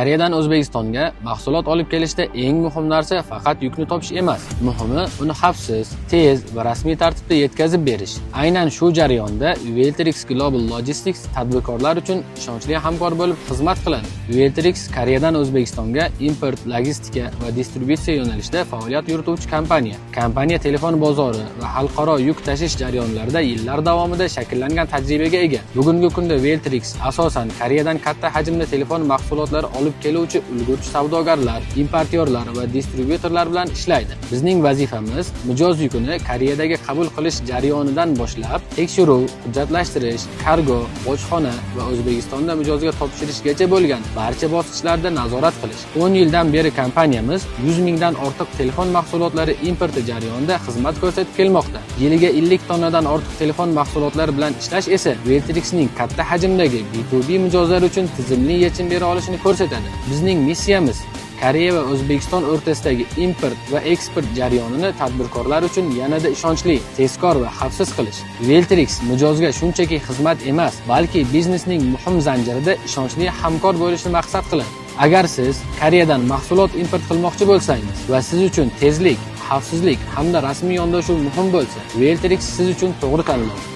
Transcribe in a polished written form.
Koreyadan O'zbekistonga mahsulot olib kelishda eng muhim narsa faqat yukni topish emas. Muhimi uni xavfsiz, tez va rasmiy tartibda yetkazib berish. Aynan shu jarayonda Weltrix Global Logistics tadbirkorlar uchun ishonchli hamkor bo'lib xizmat qiladi. Weltrix Koreyadan O'zbekistonga import, logistika va distributsiya yo'nalishida faoliyat yurituvchi kompaniya. Kompaniya telefon bozori va xalqaro yuk tashish jarayonlarida yillar davomida shakllangan tajribaga ega. Bugungi kunda Weltrix asosan Koreyadan katta hajmda telefon mahsulotlari olib keluvchi ulgurji savdogarlar, importyorlar va distributorlar bilan ishlaydi. Bizning vazifamiz mijoz yukini Koreyadagi qabul qilish jarayonidan boshlab tekshiruv, hujjatlashtirish, kargo, bojxona va O'zbekistonda mijozga topshirishgacha bo'lgan barcha bosqichlarda nazorat qilish. 10 yildan beri kompaniyamiz 100 mingdan ortiq telefon mahsulotlari importi jarayonida xizmat ko'rsatib kelmoqda. Yiliga 50 tonnadan ortiq telefon mahsulotlari bilan ishlash esa Weltrixning katta hajmdagi B2B mijozlar uchun tizimli yechim bera olishini ko'rsatadi. Bizning missiyamiz Koreya va O'zbekiston o'rtasidagi import va eksport jarayonini tadbirkorlar uchun yanada ishonchli, tezkor va xavfsiz qilish. Weltrix mijozga shunchaki xizmat emas, balki biznesning muhim zanjirida ishonchli hamkor bo'lishni maqsad qiladi. Agar siz Koreyadan mahsulot import qilmoqchi bo'lsangiz va siz uchun tezlik, xavfsizlik hamda rasmiy yondashuv muhim bo'lsa, Weltrix siz uchun to'g'ri tanlov.